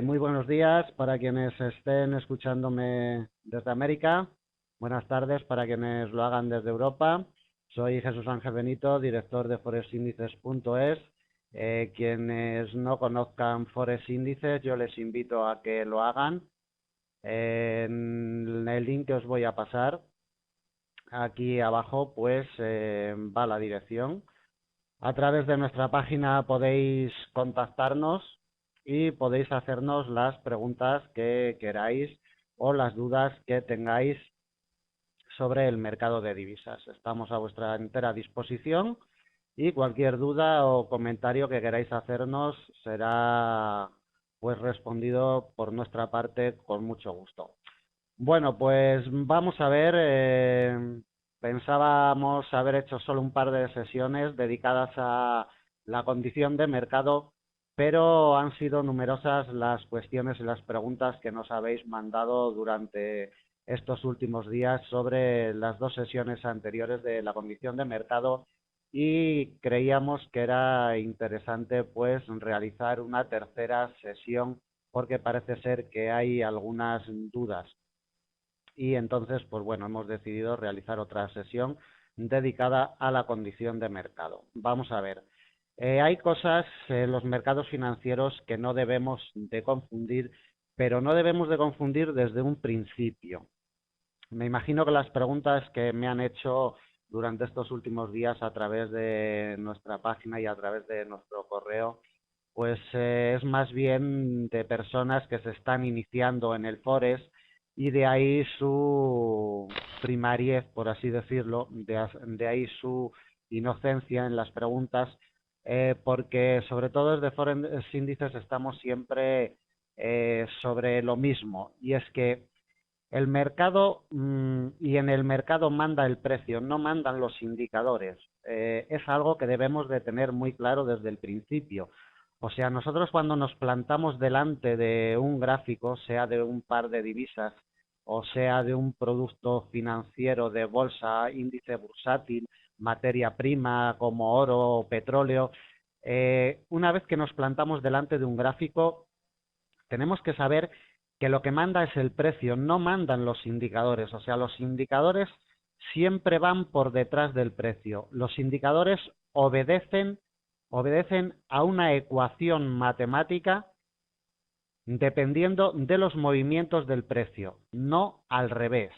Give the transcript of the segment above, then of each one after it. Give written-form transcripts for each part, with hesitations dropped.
Muy buenos días para quienes estén escuchándome desde América. Buenas tardes para quienes lo hagan desde Europa. Soy Jesús Ángel Benito, director de forestindices.es. Quienes no conozcan Forex Índices, yo les invito a que lo hagan. En el link que os voy a pasar aquí abajo, pues va la dirección. A través de nuestra página podéis contactarnos y podéis hacernos las preguntas que queráis o las dudas que tengáis sobre el mercado de divisas. Estamos a vuestra entera disposición y cualquier duda o comentario que queráis hacernos será pues respondido por nuestra parte con mucho gusto. Bueno, pues vamos a ver. Pensábamos haber hecho solo un par de sesiones dedicadas a la condición de mercado, pero han sido numerosas las cuestiones y las preguntas que nos habéis mandado durante estos últimos días sobre las dos sesiones anteriores de la condición de mercado y creíamos que era interesante pues realizar una tercera sesión porque parece ser que hay algunas dudas y entonces, pues bueno, hemos decidido realizar otra sesión dedicada a la condición de mercado. Vamos a ver, hay cosas en los mercados financieros que no debemos de confundir, pero no debemos de confundir desde un principio. Me imagino que las preguntas que me han hecho durante estos últimos días a través de nuestra página y a través de nuestro correo, pues es más bien de personas que se están iniciando en el Forex y de ahí su primariez, por así decirlo, de ahí su inocencia en las preguntas, porque sobre todo desde Forex Índices estamos siempre sobre lo mismo, y es que el mercado y en el mercado manda el precio, no mandan los indicadores. Es algo que debemos de tener muy claro desde el principio. O sea, nosotros cuando nos plantamos delante de un gráfico, sea de un par de divisas o sea de un producto financiero de bolsa, índice bursátil, materia prima como oro o petróleo, una vez que nos plantamos delante de un gráfico, tenemos que saber que lo que manda es el precio, no mandan los indicadores. O sea, los indicadores siempre van por detrás del precio. Los indicadores obedecen a una ecuación matemática dependiendo de los movimientos del precio, no al revés.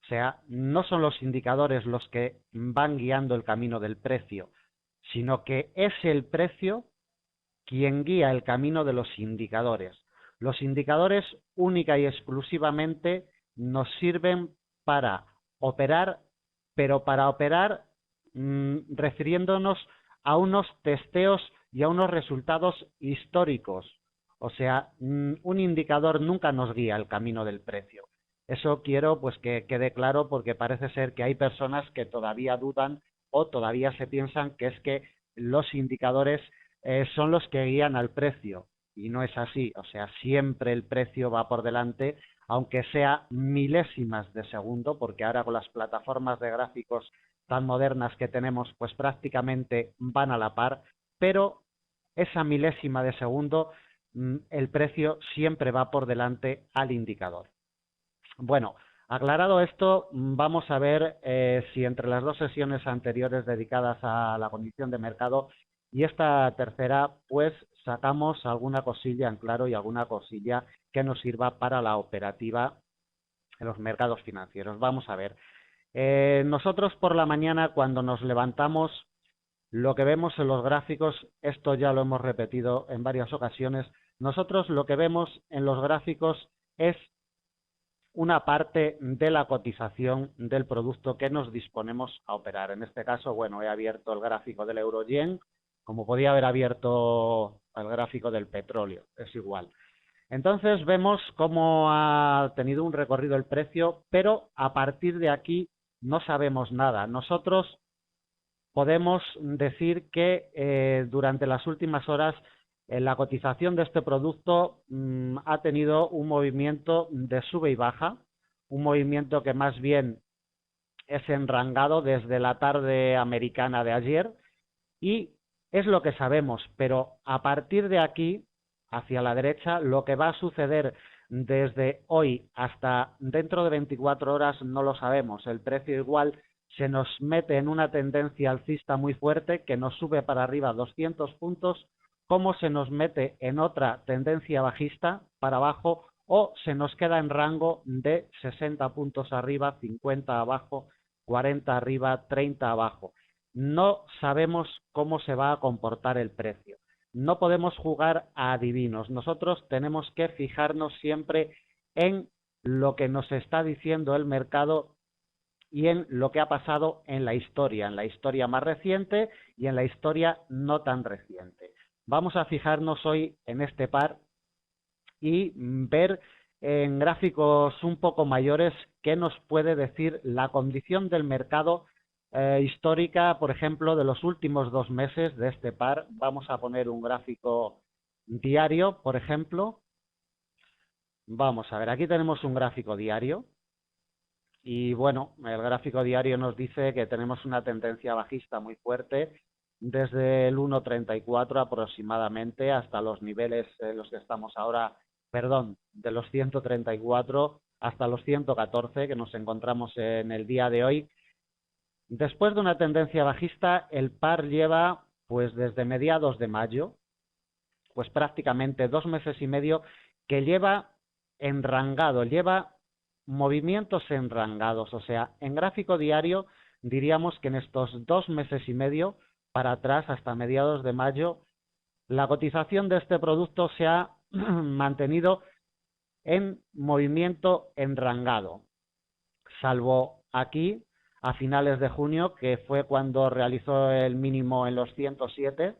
O sea, no son los indicadores los que van guiando el camino del precio, sino que es el precio quien guía el camino de los indicadores. Los indicadores única y exclusivamente nos sirven para operar, pero para operar refiriéndonos a unos testeos y a unos resultados históricos. O sea, un indicador nunca nos guía el camino del precio. Eso quiero pues que quede claro porque parece ser que hay personas que todavía dudan o todavía se piensan que es que los indicadores son los que guían al precio y no es así. O sea, siempre el precio va por delante, aunque sea milésimas de segundo, porque ahora con las plataformas de gráficos tan modernas que tenemos, pues prácticamente van a la par, pero esa milésima de segundo, el precio siempre va por delante al indicador. Bueno, aclarado esto, vamos a ver si entre las dos sesiones anteriores dedicadas a la condición de mercado y esta tercera, pues sacamos alguna cosilla en claro y alguna cosilla que nos sirva para la operativa en los mercados financieros. Vamos a ver. Nosotros por la mañana cuando nos levantamos, lo que vemos en los gráficos, esto ya lo hemos repetido en varias ocasiones, nosotros lo que vemos en los gráficos es una parte de la cotización del producto que nos disponemos a operar. En este caso, bueno, he abierto el gráfico del euro-yen, como podía haber abierto el gráfico del petróleo, es igual. Entonces vemos cómo ha tenido un recorrido el precio, pero a partir de aquí no sabemos nada. Nosotros podemos decir que durante las últimas horas la cotización de este producto ha tenido un movimiento de sube y baja, un movimiento que más bien es enrangado desde la tarde americana de ayer y es lo que sabemos, pero a partir de aquí, hacia la derecha. Lo que va a suceder desde hoy hasta dentro de 24 horas no lo sabemos. El precio igual se nos mete en una tendencia alcista muy fuerte que nos sube para arriba 200 puntos, como se nos mete en otra tendencia bajista para abajo, o se nos queda en rango de 60 puntos arriba, 50 abajo, 40 arriba, 30 abajo. No sabemos cómo se va a comportar el precio. No podemos jugar a adivinos. Nosotros tenemos que fijarnos siempre en lo que nos está diciendo el mercado y en lo que ha pasado en la historia más reciente y en la historia no tan reciente. Vamos a fijarnos hoy en este par y ver en gráficos un poco mayores qué nos puede decir la condición del mercado histórica, por ejemplo, de los últimos 2 meses de este par. Vamos a poner un gráfico diario, por ejemplo. Vamos a ver, aquí tenemos un gráfico diario. Y bueno, el gráfico diario nos dice que tenemos una tendencia bajista muy fuerte desde el 1.34 aproximadamente hasta los niveles en los que estamos ahora, perdón, de los 134 hasta los 114 que nos encontramos en el día de hoy. Después de una tendencia bajista, el par lleva, pues desde mediados de mayo, pues prácticamente 2 meses y medio que lleva enrangado, lleva movimientos enrangados, o sea, en gráfico diario diríamos que en estos 2 meses y medio para atrás hasta mediados de mayo la cotización de este producto se ha mantenido en movimiento enrangado, salvo aquí a finales de junio, que fue cuando realizó el mínimo en los 107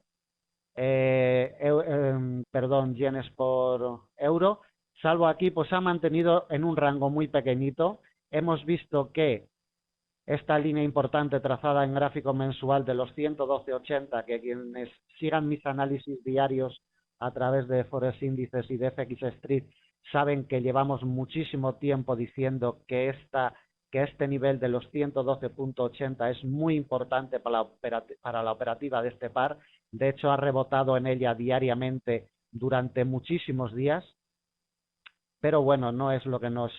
yenes por euro. Salvo aquí, pues se ha mantenido en un rango muy pequeñito. Hemos visto que esta línea importante trazada en gráfico mensual de los 112.80, que quienes sigan mis análisis diarios a través de Forex Índices y de FX Street saben que llevamos muchísimo tiempo diciendo que este nivel de los 112.80 es muy importante para la operativa de este par. De hecho, ha rebotado en ella diariamente durante muchísimos días. Pero bueno, no es lo que nos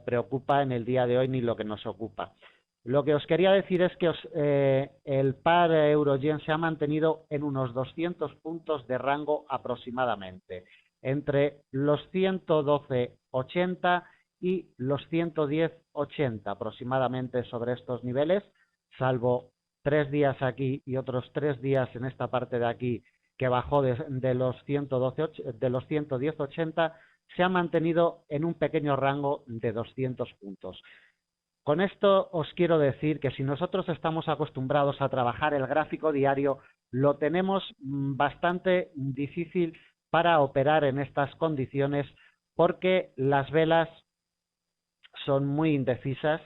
preocupa en el día de hoy ni lo que nos ocupa. Lo que os quería decir es que el par euro-yen se ha mantenido en unos 200 puntos de rango aproximadamente, entre los 112.80 y los 110.80 aproximadamente sobre estos niveles, salvo 3 días aquí y otros 3 días en esta parte de aquí que bajó de los 110.80, se ha mantenido en un pequeño rango de 200 puntos. Con esto os quiero decir que si nosotros estamos acostumbrados a trabajar el gráfico diario, lo tenemos bastante difícil para operar en estas condiciones porque las velas son muy indecisas,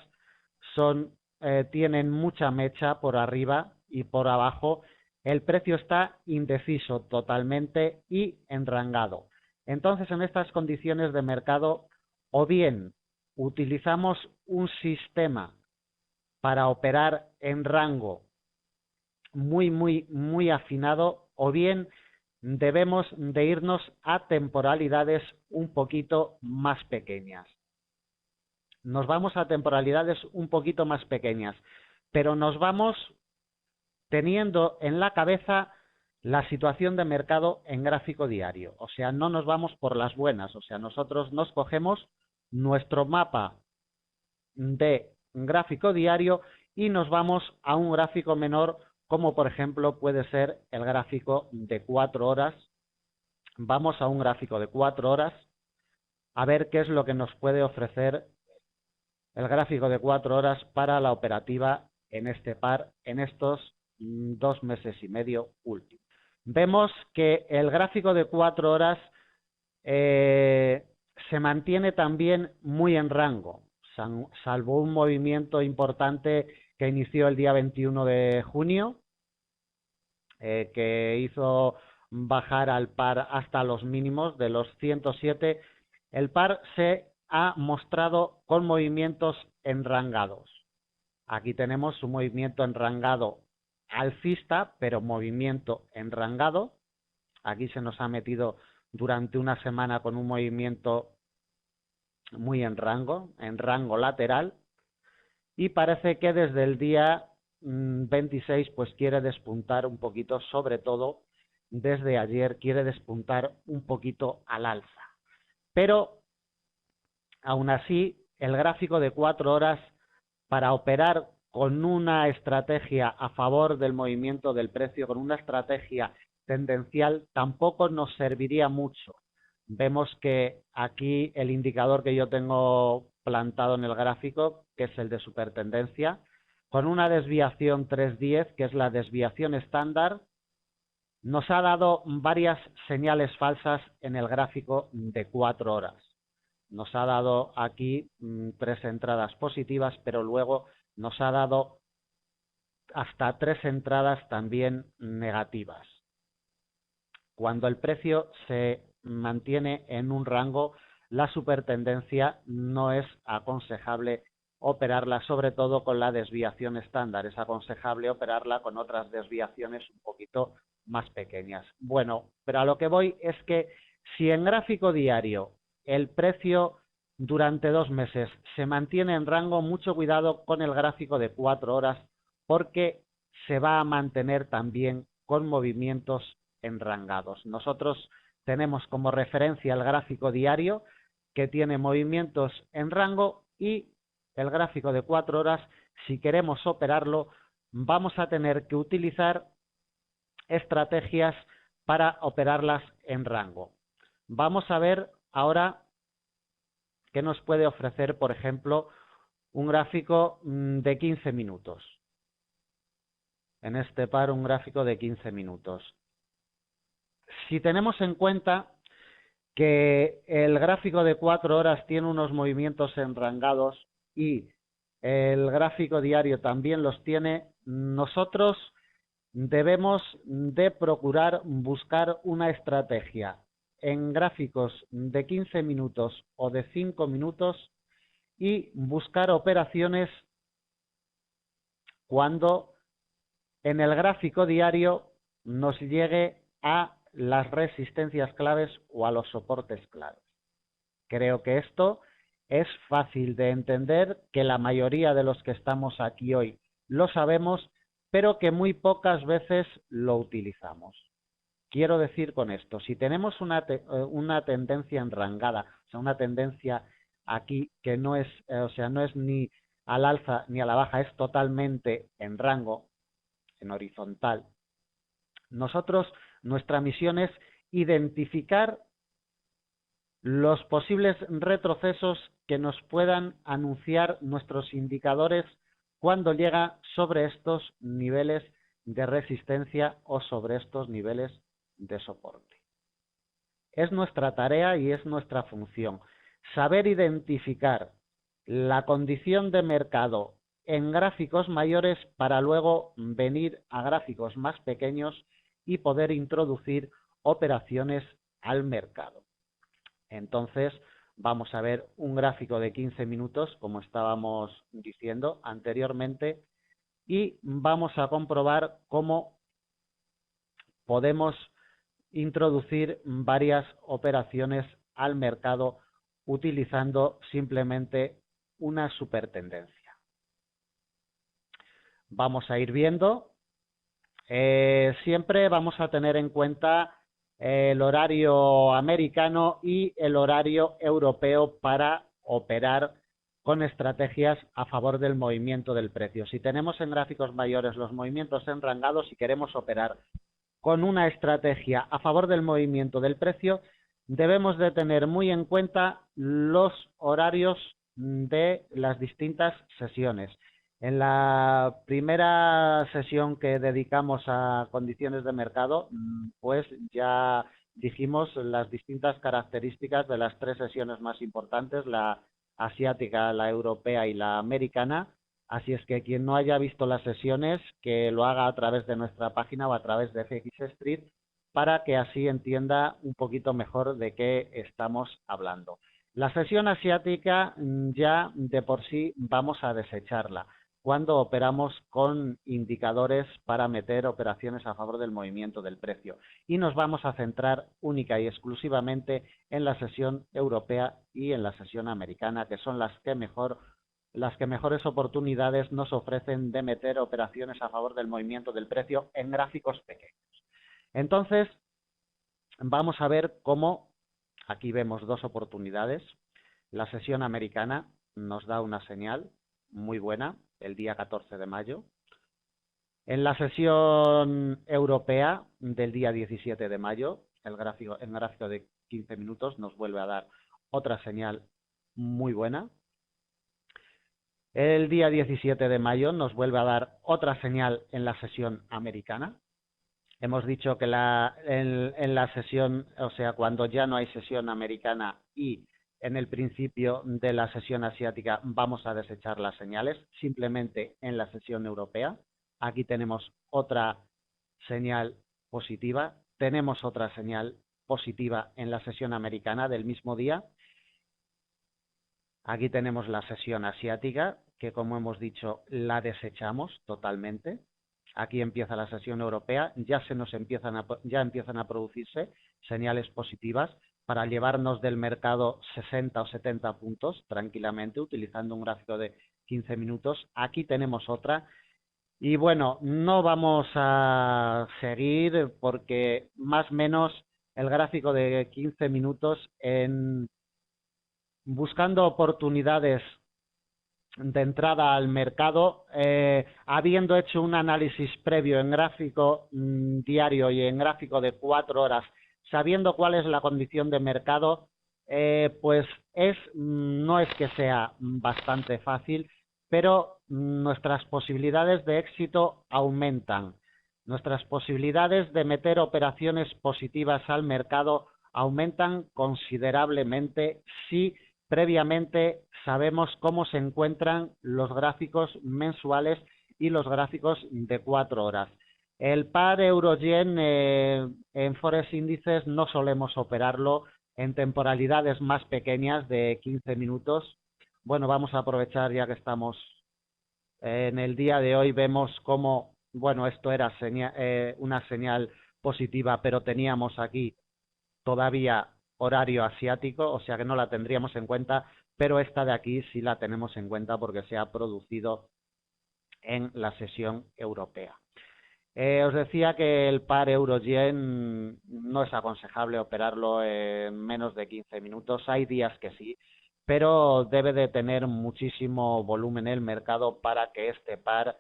tienen mucha mecha por arriba y por abajo. El precio está indeciso totalmente y enrangado. Entonces, en estas condiciones de mercado, o bien utilizamos un sistema para operar en rango muy afinado, o bien debemos de irnos a temporalidades un poquito más pequeñas. Nos vamos a temporalidades un poquito más pequeñas, pero nos vamos teniendo en la cabeza la situación de mercado en gráfico diario. O sea, no nos vamos por las buenas. O sea, nosotros nos cogemos nuestro mapa de gráfico diario y nos vamos a un gráfico menor, como por ejemplo puede ser el gráfico de 4 horas. Vamos a un gráfico de 4 horas a ver qué es lo que nos puede ofrecer el gráfico de 4 horas para la operativa en este par, en estos 2 meses y medio últimos. Vemos que el gráfico de 4 horas se mantiene también muy en rango, salvo un movimiento importante que inició el día 21 de junio, que hizo bajar al par hasta los mínimos de los 107. El par se ha mostrado con movimientos enrangados. Aquí tenemos un movimiento enrangado alcista, pero movimiento enrangado. Aquí se nos ha metido durante una semana con un movimiento muy en rango lateral, y parece que desde el día 26 pues quiere despuntar un poquito, sobre todo desde ayer quiere despuntar un poquito al alza. Pero aún así, el gráfico de 4 horas para operar con una estrategia a favor del movimiento del precio, con una estrategia tendencial, tampoco nos serviría mucho. Vemos que aquí el indicador que yo tengo plantado en el gráfico, que es el de supertendencia, con una desviación 310, que es la desviación estándar, nos ha dado varias señales falsas en el gráfico de 4 horas. Nos ha dado aquí 3 entradas positivas, pero luego nos ha dado hasta 3 entradas también negativas. Cuando el precio se mantiene en un rango, la supertendencia no es aconsejable operarla, sobre todo con la desviación estándar. Es aconsejable operarla con otras desviaciones un poquito más pequeñas. Bueno, pero a lo que voy es que si en gráfico diario el precio durante 2 meses se mantiene en rango, mucho cuidado con el gráfico de 4 horas, porque se va a mantener también con movimientos enrangados. Nosotros tenemos como referencia el gráfico diario, que tiene movimientos en rango, y el gráfico de 4 horas, si queremos operarlo, vamos a tener que utilizar estrategias para operarlas en rango. Vamos a ver ahora qué nos puede ofrecer, por ejemplo, un gráfico de 15 minutos. En este par, un gráfico de 15 minutos. Si tenemos en cuenta que el gráfico de 4 horas tiene unos movimientos enrangados y el gráfico diario también los tiene, nosotros debemos de procurar buscar una estrategia en gráficos de 15 minutos o de 5 minutos y buscar operaciones cuando en el gráfico diario nos llegue a las resistencias claves o a los soportes claves. Creo que esto es fácil de entender, que la mayoría de los que estamos aquí hoy lo sabemos, pero que muy pocas veces lo utilizamos. Quiero decir con esto, si tenemos una tendencia enrangada, o sea, una tendencia aquí que no es, no es ni al alza ni a la baja, es totalmente en rango, en horizontal, nuestra misión es identificar los posibles retrocesos que nos puedan anunciar nuestros indicadores cuando llega sobre estos niveles de resistencia o sobre estos niveles de soporte. Es nuestra tarea y es nuestra función saber identificar la condición de mercado en gráficos mayores para luego venir a gráficos más pequeños y poder introducir operaciones al mercado. Entonces, vamos a ver un gráfico de 15 minutos, como estábamos diciendo anteriormente, y vamos a comprobar cómo podemos introducir varias operaciones al mercado utilizando simplemente una supertendencia. Vamos a ir viendo. Siempre vamos a tener en cuenta el horario americano y el horario europeo para operar con estrategias a favor del movimiento del precio. Si tenemos en gráficos mayores los movimientos enrangados y queremos operar con una estrategia a favor del movimiento del precio, debemos de tener muy en cuenta los horarios de las distintas sesiones. En la primera sesión que dedicamos a condiciones de mercado, pues ya dijimos las distintas características de las 3 sesiones más importantes, la asiática, la europea y la americana. Así es que quien no haya visto las sesiones, que lo haga a través de nuestra página o a través de FX Street, para que así entienda un poquito mejor de qué estamos hablando. La sesión asiática ya de por sí vamos a desecharla, cuando operamos con indicadores para meter operaciones a favor del movimiento del precio. Y nos vamos a centrar única y exclusivamente en la sesión europea y en la sesión americana, que son las que mejores oportunidades nos ofrecen de meter operaciones a favor del movimiento del precio en gráficos pequeños. Entonces, vamos a ver cómo, aquí vemos dos oportunidades. La sesión americana nos da una señal muy buena el día 14 de mayo. En la sesión europea del día 17 de mayo, el gráfico de 15 minutos nos vuelve a dar otra señal muy buena. El día 17 de mayo nos vuelve a dar otra señal en la sesión americana. Hemos dicho que en la sesión, o sea, cuando ya no hay sesión americana y en el principio de la sesión asiática vamos a desechar las señales, simplemente en la sesión europea. Aquí tenemos otra señal positiva, tenemos otra señal positiva en la sesión americana del mismo día. Aquí tenemos la sesión asiática, que como hemos dicho, la desechamos totalmente. Aquí empieza la sesión europea, ya empiezan a producirse señales positivas para llevarnos del mercado 60 o 70 puntos tranquilamente, utilizando un gráfico de 15 minutos. Aquí tenemos otra. Y bueno, no vamos a seguir porque más o menos el gráfico de 15 minutos buscando oportunidades de entrada al mercado, habiendo hecho un análisis previo en gráfico diario y en gráfico de 4 horas, sabiendo cuál es la condición de mercado, pues no es que sea bastante fácil, pero nuestras posibilidades de éxito aumentan. Nuestras posibilidades de meter operaciones positivas al mercado aumentan considerablemente si previamente sabemos cómo se encuentran los gráficos mensuales y los gráficos de 4 horas. El par euro-yen en Forex índices no solemos operarlo en temporalidades más pequeñas de 15 minutos. Bueno, vamos a aprovechar ya que estamos en el día de hoy, vemos cómo, bueno, esto era una señal positiva, pero teníamos aquí todavía horario asiático, o sea que no la tendríamos en cuenta, pero esta de aquí sí la tenemos en cuenta porque se ha producido en la sesión europea. Os decía que el par euro-yen no es aconsejable operarlo en menos de 15 minutos. Hay días que sí, pero debe de tener muchísimo volumen el mercado para que este par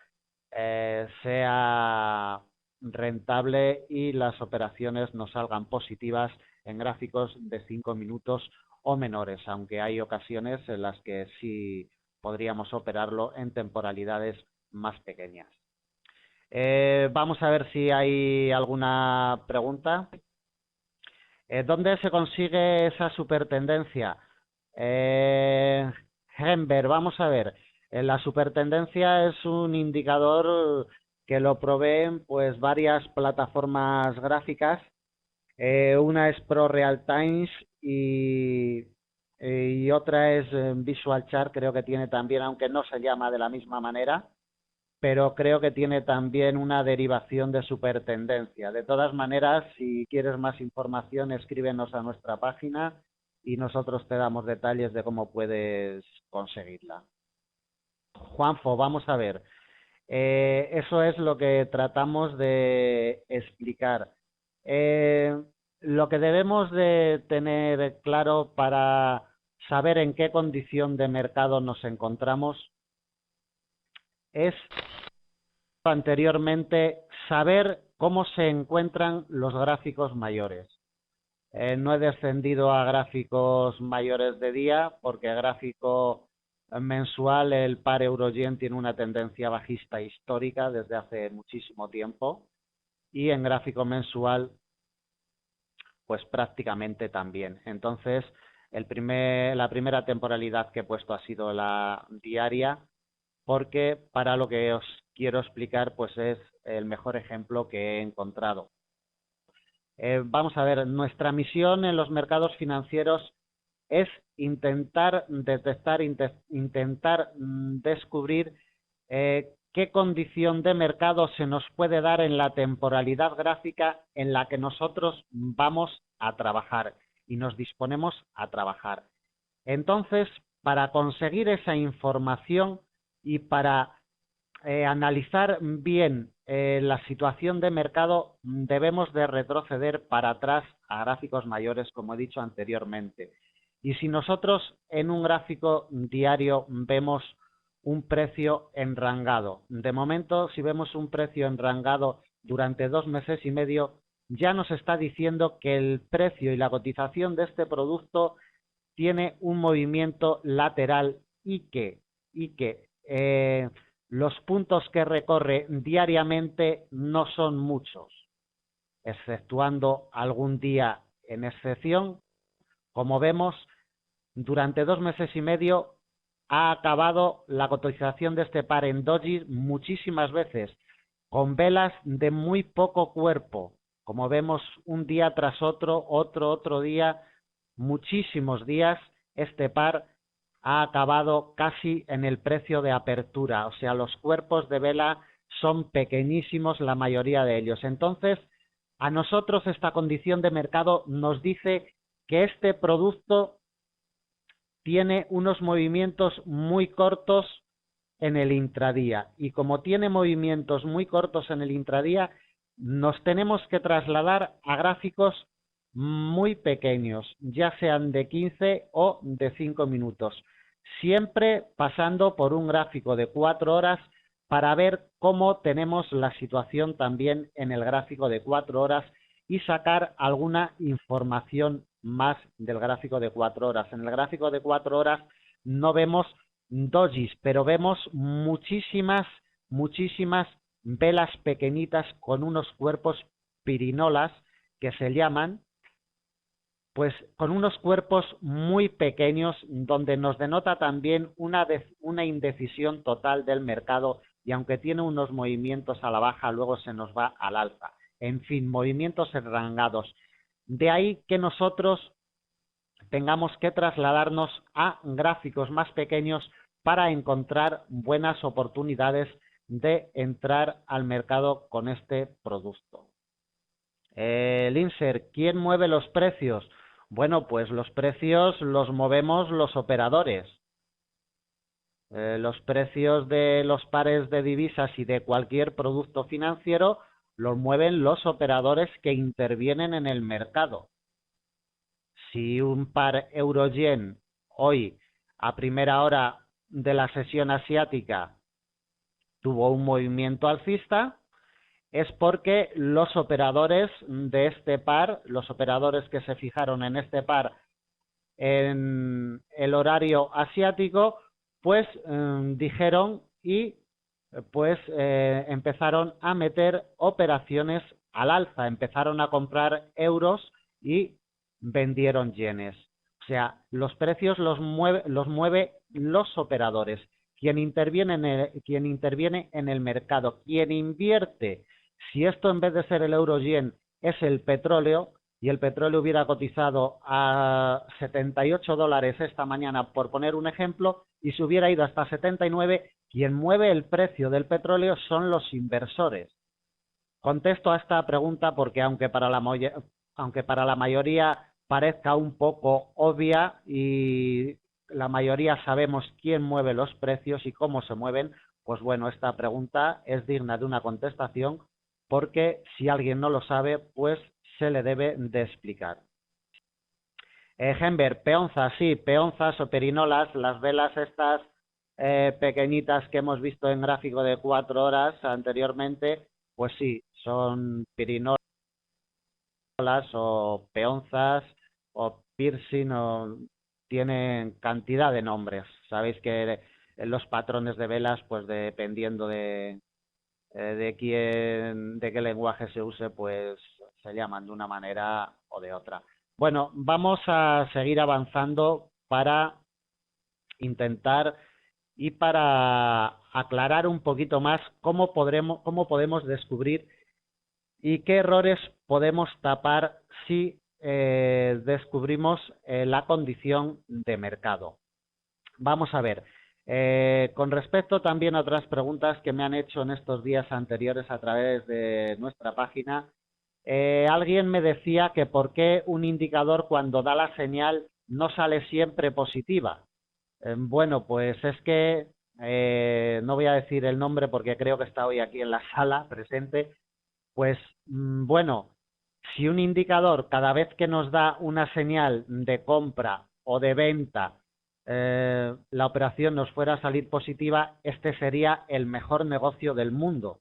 sea rentable y las operaciones nos salgan positivas en gráficos de 5 minutos o menores, aunque hay ocasiones en las que sí podríamos operarlo en temporalidades más pequeñas. Vamos a ver si hay alguna pregunta. ¿Dónde se consigue esa supertendencia? Hember, vamos a ver. La supertendencia es un indicador que lo proveen pues varias plataformas gráficas. Una es Pro Real Times y otra es Visual Chart, creo que tiene también, aunque no se llama de la misma manera, pero creo que tiene también una derivación de supertendencia. De todas maneras, si quieres más información, escríbenos a nuestra página y nosotros te damos detalles de cómo puedes conseguirla. Juanfo, vamos a ver. Eso es lo que tratamos de explicar. Lo que debemos de tener claro para saber en qué condición de mercado nos encontramos es anteriormente saber cómo se encuentran los gráficos mayores. No he descendido a gráficos mayores de día porque el gráfico mensual, el par euro-yen tiene una tendencia bajista histórica desde hace muchísimo tiempo y en gráfico mensual pues prácticamente también. Entonces, la primera temporalidad que he puesto ha sido la diaria porque para lo que os quiero explicar pues es el mejor ejemplo que he encontrado. Vamos a ver, nuestra misión en los mercados financieros es intentar detectar, intentar descubrir qué condición de mercado se nos puede dar en la temporalidad gráfica en la que nosotros vamos a trabajar y nos disponemos a trabajar. Entonces, para conseguir esa información y para analizar bien la situación de mercado, debemos de retroceder para atrás a gráficos mayores, como he dicho anteriormente. Y si nosotros en un gráfico diario vemos un precio enrangado, de momento si vemos un precio enrangado durante 2 meses y medio, ya nos está diciendo que el precio y la cotización de este producto tiene un movimiento lateral y que los puntos que recorre diariamente no son muchos, exceptuando algún día en excepción. Como vemos, durante 2 meses y medio ha acabado la cotización de este par en doji muchísimas veces, con velas de muy poco cuerpo. Como vemos, un día tras otro día, muchísimos días, este par ha acabado casi en el precio de apertura. O sea, los cuerpos de vela son pequeñísimos, la mayoría de ellos. Entonces, a nosotros esta condición de mercado nos dice que este producto tiene unos movimientos muy cortos en el intradía, y como tiene movimientos muy cortos en el intradía, nos tenemos que trasladar a gráficos muy pequeños, ya sean de 15 o de 5 minutos, siempre pasando por un gráfico de 4 horas para ver cómo tenemos la situación también en el gráfico de 4 horas y sacar alguna información más del gráfico de 4 horas. En el gráfico de 4 horas no vemos dojis, pero vemos muchísimas velas pequeñitas con unos cuerpos pirinolas que se llaman, pues con unos cuerpos muy pequeños, donde nos denota también una indecisión total del mercado, y aunque tiene unos movimientos a la baja, luego se nos va al alza. En fin, movimientos enrangados. De ahí que nosotros tengamos que trasladarnos a gráficos más pequeños para encontrar buenas oportunidades de entrar al mercado con este producto. Linser, ¿quién mueve los precios? Bueno, pues los precios los movemos los operadores. Los precios de los pares de divisas y de cualquier producto financiero los mueven los operadores que intervienen en el mercado. Si un par euro-yen hoy, a primera hora de la sesión asiática, tuvo un movimiento alcista, es porque los operadores de este par, los operadores que se fijaron en este par en el horario asiático, pues dijeron y pues empezaron a meter operaciones al alza, empezaron a comprar euros y vendieron yenes. O sea, los precios los mueve los operadores. Quien interviene en el mercado, quien invierte, si esto en vez de ser el euro-yen es el petróleo, y el petróleo hubiera cotizado a $78 esta mañana, por poner un ejemplo, y se hubiera ido hasta 79, quien mueve el precio del petróleo son los inversores. Contesto a esta pregunta porque aunque para la mayoría parezca un poco obvia y la mayoría sabemos quién mueve los precios y cómo se mueven, pues bueno, esta pregunta es digna de una contestación, porque si alguien no lo sabe, pues se le debe de explicar. Gember, peonzas, sí, peonzas o perinolas, las velas estas pequeñitas que hemos visto en gráfico de 4 horas anteriormente, pues sí, son perinolas o peonzas o piercing, o tienen cantidad de nombres. Sabéis que los patrones de velas, pues dependiendo de qué lenguaje se use, pues se llaman de una manera o de otra. Bueno, vamos a seguir avanzando para intentar y para aclarar un poquito más cómo podemos descubrir y qué errores podemos tapar si descubrimos la condición de mercado. Vamos a ver. Con respecto también a otras preguntas que me han hecho en estos días anteriores a través de nuestra página, alguien me decía que por qué un indicador cuando da la señal no sale siempre positiva. Bueno, pues es que no voy a decir el nombre porque creo que está hoy aquí en la sala presente. Pues bueno, si un indicador cada vez que nos da una señal de compra o de venta, la operación nos fuera a salir positiva, este sería el mejor negocio del mundo.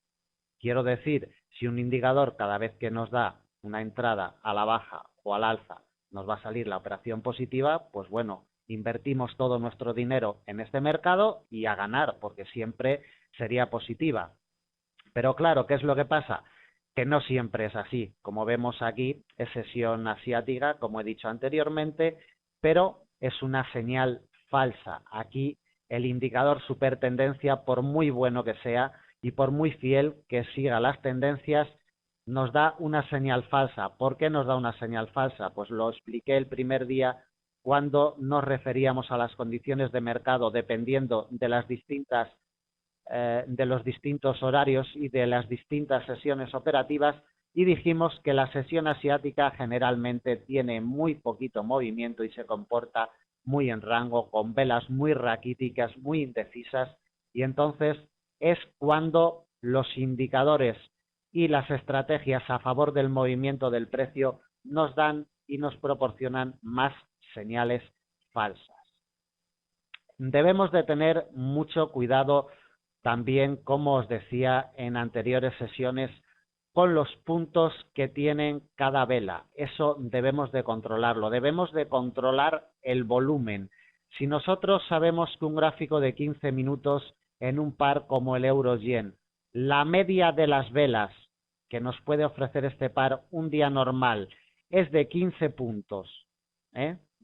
Quiero decir, si un indicador cada vez que nos da una entrada a la baja o al alza nos va a salir la operación positiva, pues bueno, invertimos todo nuestro dinero en este mercado y a ganar, porque siempre sería positiva. Pero claro, ¿qué es lo que pasa? Que no siempre es así. Como vemos aquí, es sesión asiática, como he dicho anteriormente, pero es una señal falsa. Aquí el indicador supertendencia, por muy bueno que sea y por muy fiel que siga las tendencias, nos da una señal falsa. ¿Por qué nos da una señal falsa? Pues lo expliqué el primer día cuando nos referíamos a las condiciones de mercado dependiendo de las distintas de los distintos horarios y de las distintas sesiones operativas y dijimos que la sesión asiática generalmente tiene muy poquito movimiento y se comporta muy en rango, con velas muy raquíticas, muy indecisas, y entonces es cuando los indicadores y las estrategias a favor del movimiento del precio nos dan y nos proporcionan más señales falsas. Debemos de tener mucho cuidado también, como os decía en anteriores sesiones, con los puntos que tienen cada vela. Eso debemos de controlarlo. Debemos de controlar el volumen. Si nosotros sabemos que un gráfico de 15 minutos en un par como el euro-yen, la media de las velas que nos puede ofrecer este par un día normal es de 15 puntos,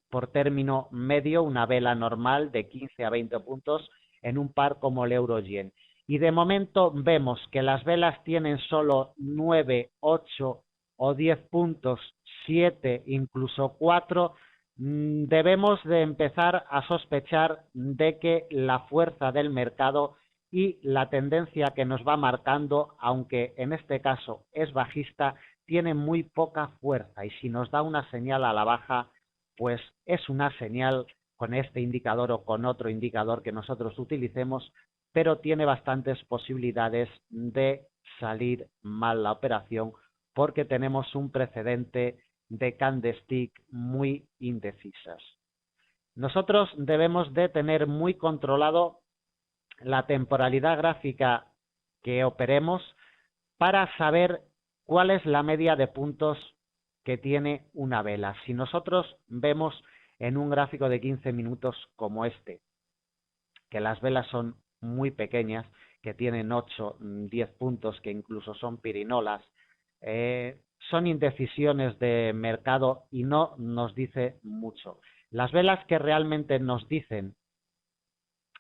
por término medio, una vela normal de 15 a 20 puntos en un par como el euro-yen. Y de momento vemos que las velas tienen solo 9, 8 o 10 puntos, 7, incluso 4, debemos de empezar a sospechar de que la fuerza del mercado y la tendencia que nos va marcando, aunque en este caso es bajista, tiene muy poca fuerza y si nos da una señal a la baja, pues es una señal con este indicador o con otro indicador que nosotros utilicemos, pero tiene bastantes posibilidades de salir mal la operación porque tenemos un precedente de candlestick muy indecisas. Nosotros debemos de tener muy controlado la temporalidad gráfica que operemos para saber cuál es la media de puntos que tiene una vela. Si nosotros vemos en un gráfico de 15 minutos como este, que las velas son muy pequeñas, que tienen 8, 10 puntos, que incluso son pirinolas, son indecisiones de mercado y no nos dice mucho. Las velas que realmente nos dicen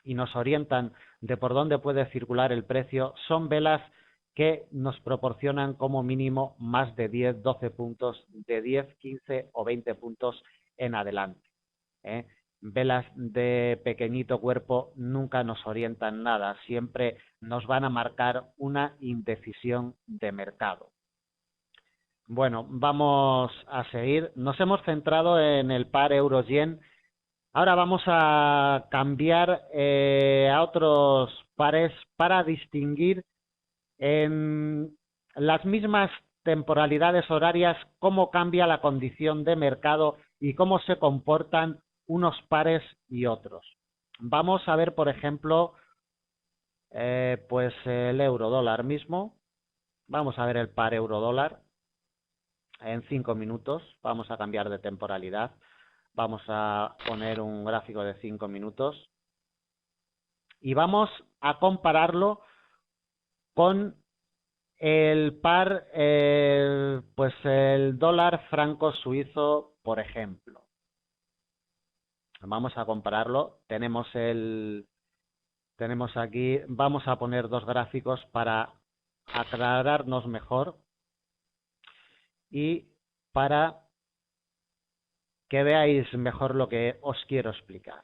y nos orientan de por dónde puede circular el precio son velas que nos proporcionan como mínimo más de 10, 12 puntos, de 10, 15 o 20 puntos en adelante. Velas de pequeñito cuerpo nunca nos orientan nada, siempre nos van a marcar una indecisión de mercado. Bueno, vamos a seguir. Nos hemos centrado en el par euro-yen. Ahora vamos a cambiar a otros pares para distinguir en las mismas temporalidades horarias cómo cambia la condición de mercado y cómo se comportan unos pares y otros. Vamos a ver, por ejemplo, pues el euro-dólar mismo. Vamos a ver el par euro-dólar en 5 minutos. Vamos a cambiar de temporalidad. Vamos a poner un gráfico de 5 minutos y vamos a compararlo con el par, pues el dólar franco suizo, por ejemplo. Vamos a compararlo. Tenemos aquí, vamos a poner dos gráficos para aclararnos mejor y para que veáis mejor lo que os quiero explicar.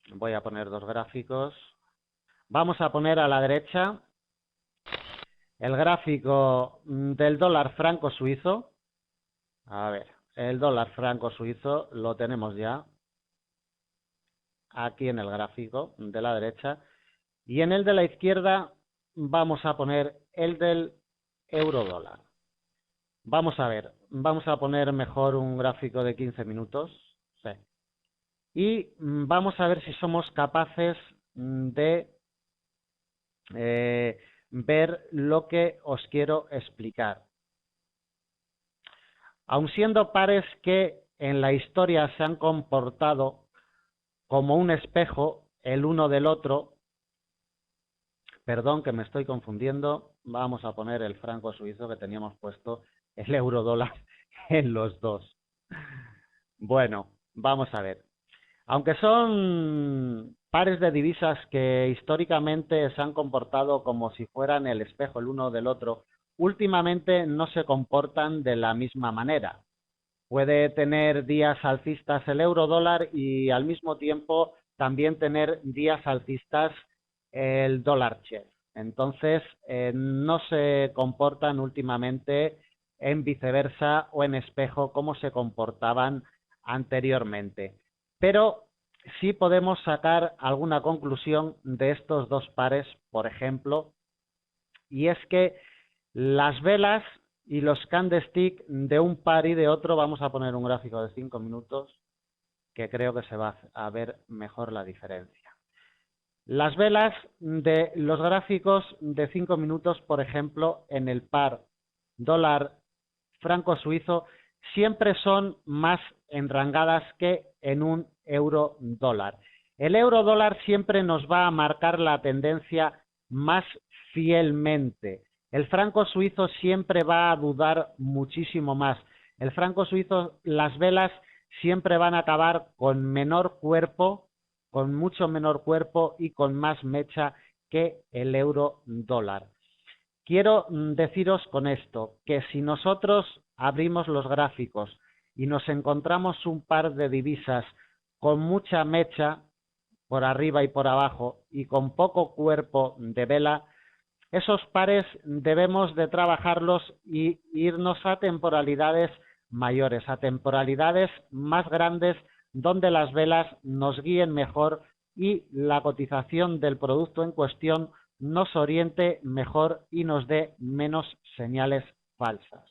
Voy a poner dos gráficos. Vamos a poner a la derecha el gráfico del dólar franco suizo. A ver, el dólar franco suizo lo tenemos ya aquí en el gráfico de la derecha. Y en el de la izquierda vamos a poner el del euro dólar. Vamos a ver, vamos a poner mejor un gráfico de 15 minutos. Sí. Y vamos a ver si somos capaces de ver lo que os quiero explicar. Aun siendo pares que en la historia se han comportado como un espejo el uno del otro, perdón que me estoy confundiendo, vamos a poner el franco suizo que teníamos puesto el euro dólar en los dos. Bueno, vamos a ver. Aunque son pares de divisas que históricamente se han comportado como si fueran el espejo el uno del otro, últimamente no se comportan de la misma manera. Puede tener días alcistas el euro dólar y al mismo tiempo también tener días alcistas el dólar che. Entonces, no se comportan últimamente en viceversa o en espejo como se comportaban anteriormente. Pero sí podemos sacar alguna conclusión de estos dos pares, por ejemplo, y es que las velas y los candlesticks de un par y de otro, vamos a poner un gráfico de 5 minutos, que creo que se va a ver mejor la diferencia. Las velas de los gráficos de 5 minutos, por ejemplo, en el par dólar franco suizo, siempre son más enrangadas que en un euro dólar. El euro dólar siempre nos va a marcar la tendencia más fielmente. El franco suizo siempre va a dudar muchísimo más. El franco suizo, las velas siempre van a acabar con menor cuerpo, con mucho menor cuerpo y con más mecha que el euro dólar. Quiero deciros con esto que si nosotros abrimos los gráficos y nos encontramos un par de divisas con mucha mecha por arriba y por abajo y con poco cuerpo de vela, esos pares debemos de trabajarlos y irnos a temporalidades mayores, a temporalidades más grandes donde las velas nos guíen mejor y la cotización del producto en cuestión nos oriente mejor y nos dé menos señales falsas.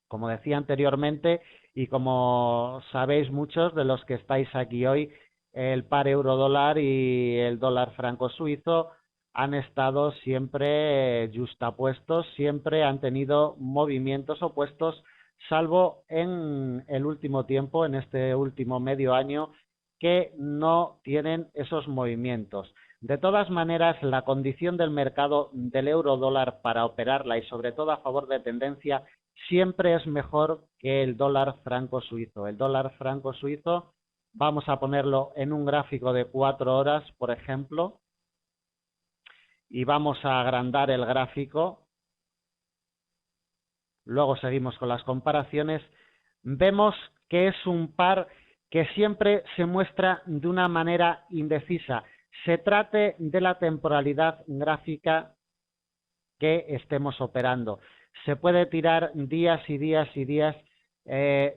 Como decía anteriormente y como sabéis muchos de los que estáis aquí hoy, el par euro dólar y el dólar franco suizo han estado siempre justapuestos, siempre han tenido movimientos opuestos, salvo en el último tiempo, en este último medio año, que no tienen esos movimientos. De todas maneras, la condición del mercado del euro dólar para operarla y sobre todo a favor de tendencia siempre es mejor que el dólar franco suizo. El dólar franco suizo, vamos a ponerlo en un gráfico de 4 horas, por ejemplo, y vamos a agrandar el gráfico. Luego seguimos con las comparaciones. Vemos que es un par que siempre se muestra de una manera indecisa. Se trate de la temporalidad gráfica que estemos operando. Se puede tirar días y días y días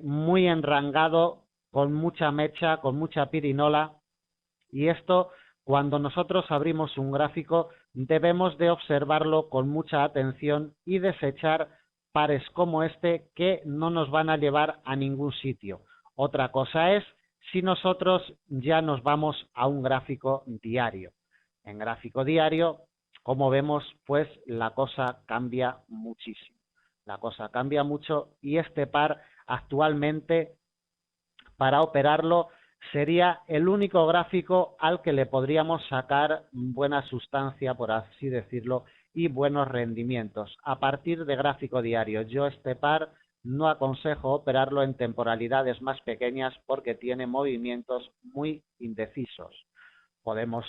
muy enrangado, con mucha mecha, con mucha pirinola, y esto, cuando nosotros abrimos un gráfico, debemos de observarlo con mucha atención y desechar pares como este que no nos van a llevar a ningún sitio. Otra cosa es si nosotros ya nos vamos a un gráfico diario. En gráfico diario, como vemos, pues la cosa cambia muchísimo. La cosa cambia mucho y este par actualmente, para operarlo, sería el único gráfico al que le podríamos sacar buena sustancia, por así decirlo, y buenos rendimientos. A partir de gráfico diario, yo este par no aconsejo operarlo en temporalidades más pequeñas porque tiene movimientos muy indecisos. Podemos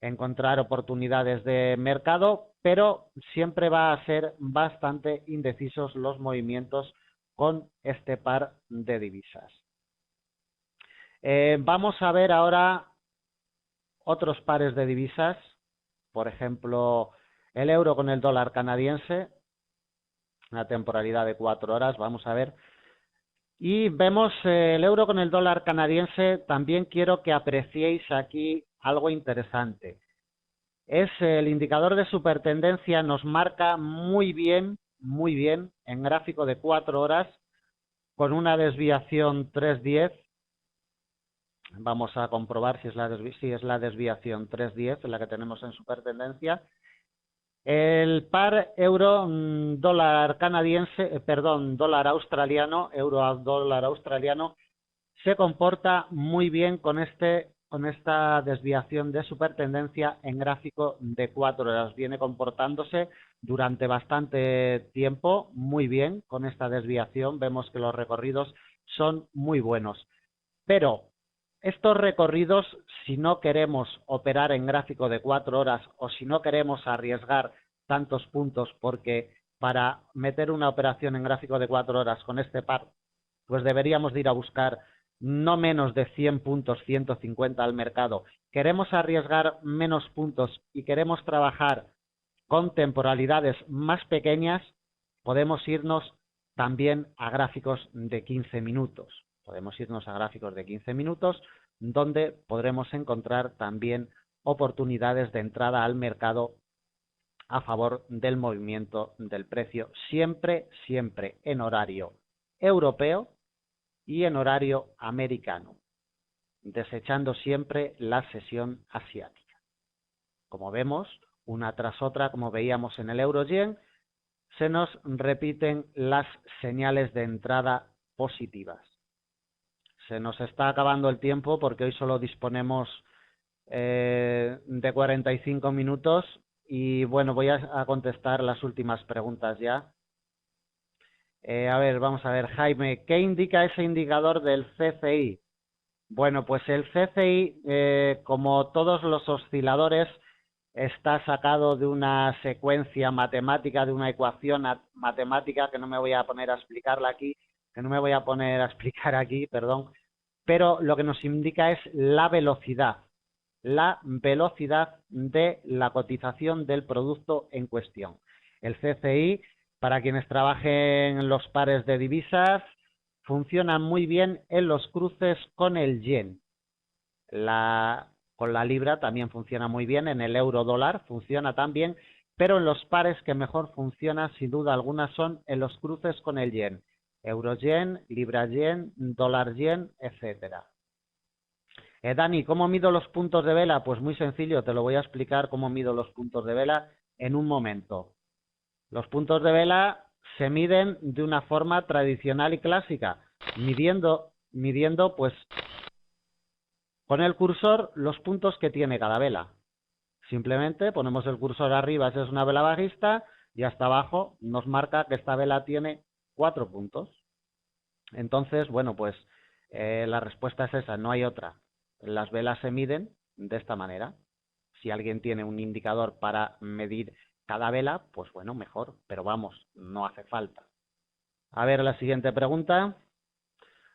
encontrar oportunidades de mercado, pero siempre va a ser bastante indecisos los movimientos con este par de divisas. Vamos a ver ahora otros pares de divisas, por ejemplo, el euro con el dólar canadiense, una temporalidad de 4 horas, vamos a ver. Y vemos el euro con el dólar canadiense, también quiero que apreciéis aquí algo interesante. Es el indicador de supertendencia, nos marca muy bien, en gráfico de 4 horas, con una desviación 310. Vamos a comprobar si es la desviación 310 la que tenemos en supertendencia. El par euro dólar canadiense, dólar australiano, euro a dólar australiano, se comporta muy bien con esta desviación de supertendencia en gráfico de 4 horas. Viene comportándose durante bastante tiempo muy bien con esta desviación. Vemos que los recorridos son muy buenos. Pero estos recorridos, si no queremos operar en gráfico de 4 horas o si no queremos arriesgar tantos puntos, porque para meter una operación en gráfico de 4 horas con este par, pues deberíamos de ir a buscar no menos de 100 puntos, 150 al mercado. Queremos arriesgar menos puntos y queremos trabajar con temporalidades más pequeñas, podemos irnos también a gráficos de 15 minutos. Podemos irnos a gráficos de 15 minutos donde podremos encontrar también oportunidades de entrada al mercado a favor del movimiento del precio, siempre en horario europeo y en horario americano, desechando siempre la sesión asiática. Como vemos, una tras otra, como veíamos en el euro-yen, se nos repiten las señales de entrada positivas. Se nos está acabando el tiempo porque hoy solo disponemos de 45 minutos y bueno, voy a contestar las últimas preguntas ya. A ver, vamos a ver, Jaime, ¿qué indica ese indicador del CCI? Bueno, pues el CCI, como todos los osciladores, está sacado de una secuencia matemática, de una ecuación matemática que no me voy a poner a explicarla aquí, perdón, pero lo que nos indica es la velocidad de la cotización del producto en cuestión. El CCI, para quienes trabajen los pares de divisas, funciona muy bien en los cruces con el yen. Con la libra también funciona muy bien, en el euro dólar funciona también, pero en los pares que mejor funciona sin duda alguna son en los cruces con el yen. Euro yen, libra yen, dólar yen, etcétera. Dani, ¿cómo mido los puntos de vela? Pues muy sencillo, te lo voy a explicar cómo mido los puntos de vela en un momento. Los puntos de vela se miden de una forma tradicional y clásica, midiendo pues con el cursor los puntos que tiene cada vela. Simplemente ponemos el cursor arriba si es una vela bajista y hasta abajo nos marca que esta vela tiene 4 puntos. Entonces, bueno, pues la respuesta es esa, no hay otra. Las velas se miden de esta manera. Si alguien tiene un indicador para medir cada vela, pues bueno, mejor, pero vamos, no hace falta. A ver, la siguiente pregunta.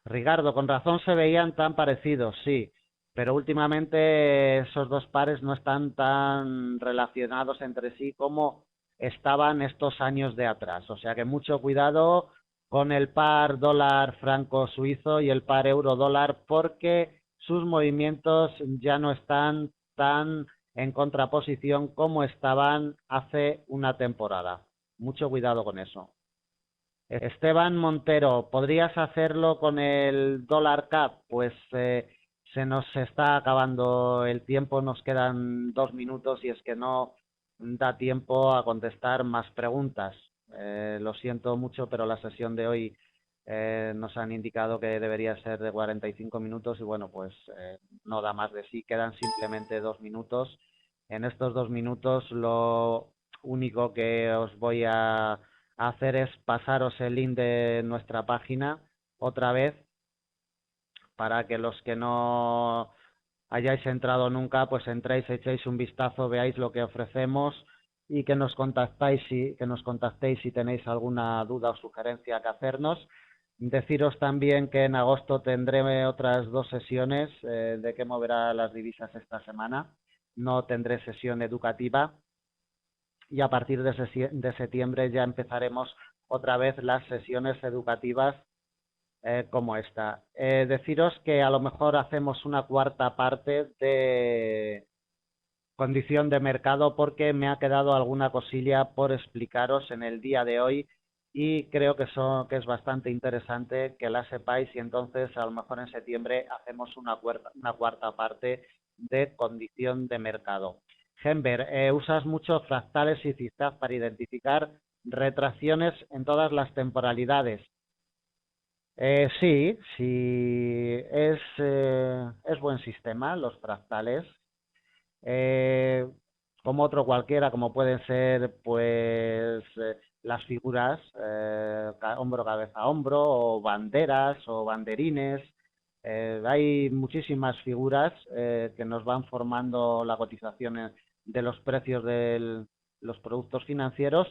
Ricardo, con razón se veían tan parecidos, sí, pero últimamente esos dos pares no están tan relacionados entre sí como estaban estos años de atrás. O sea que mucho cuidado con el par dólar franco suizo y el par euro dólar porque sus movimientos ya no están tan en contraposición como estaban hace una temporada. Mucho cuidado con eso. Esteban Montero, ¿podrías hacerlo con el dólar CAP? Pues se nos está acabando el tiempo, nos quedan 2 minutos y es que no da tiempo a contestar más preguntas. Lo siento mucho, pero la sesión de hoy nos han indicado que debería ser de 45 minutos y bueno, pues no da más de sí, quedan simplemente 2 minutos. En estos 2 minutos lo único que os voy a hacer es pasaros el link de nuestra página otra vez para que los que no hayáis entrado nunca, pues entréis, echéis un vistazo, veáis lo que ofrecemos y que nos contactéis si tenéis alguna duda o sugerencia que hacernos. Deciros también que en agosto tendré otras 2 sesiones de qué moverá las divisas esta semana. No tendré sesión educativa y a partir de septiembre ya empezaremos otra vez las sesiones educativas como esta. Deciros que a lo mejor hacemos una cuarta parte de condición de mercado porque me ha quedado alguna cosilla por explicaros en el día de hoy y creo que es bastante interesante que la sepáis y entonces a lo mejor en septiembre hacemos una cuarta parte de condición de mercado. Gember, usas mucho fractales y zigzag para identificar retracciones en todas las temporalidades. Sí, es buen sistema los fractales. Eh, Como otro cualquiera, como pueden ser pues las figuras hombro, cabeza, hombro, o banderas o banderines. Hay muchísimas figuras que nos van formando la cotización de los precios de los productos financieros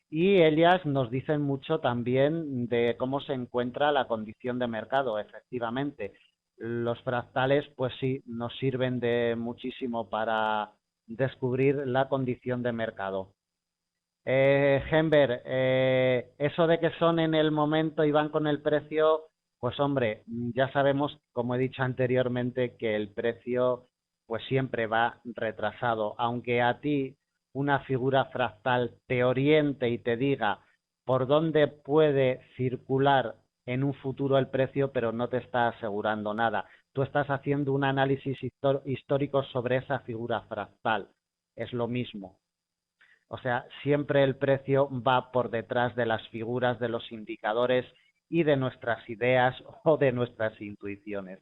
y ellas nos dicen mucho también de cómo se encuentra la condición de mercado, efectivamente. Los fractales, pues sí, nos sirven de muchísimo para descubrir la condición de mercado. Gember, eso de que son en el momento y van con el precio, pues hombre, ya sabemos, como he dicho anteriormente, que el precio pues siempre va retrasado. Aunque a ti una figura fractal te oriente y te diga por dónde puede circular en un futuro el precio, pero no te está asegurando nada. Tú estás haciendo un análisis histórico sobre esa figura fractal. Es lo mismo. O sea, siempre el precio va por detrás de las figuras, de los indicadores y de nuestras ideas o de nuestras intuiciones.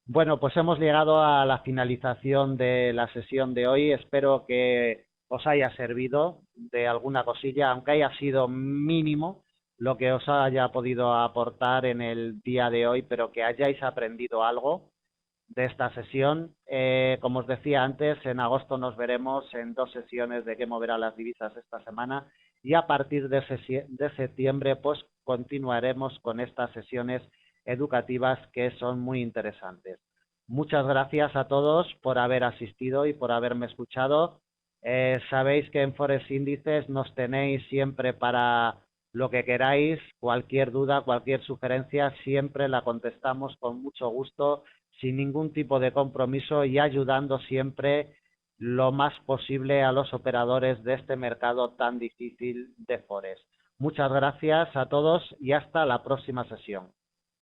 Bueno, pues hemos llegado a la finalización de la sesión de hoy. Espero que os haya servido de alguna cosilla, aunque haya sido mínimo lo que os haya podido aportar en el día de hoy, pero que hayáis aprendido algo de esta sesión. Como os decía antes, en agosto nos veremos en 2 sesiones de qué moverá las divisas esta semana y a partir de septiembre pues continuaremos con estas sesiones educativas que son muy interesantes. Muchas gracias a todos por haber asistido y por haberme escuchado. Sabéis que en Forex Índices nos tenéis siempre para lo que queráis, cualquier duda, cualquier sugerencia, siempre la contestamos con mucho gusto, sin ningún tipo de compromiso y ayudando siempre lo más posible a los operadores de este mercado tan difícil de Forex. Muchas gracias a todos y hasta la próxima sesión.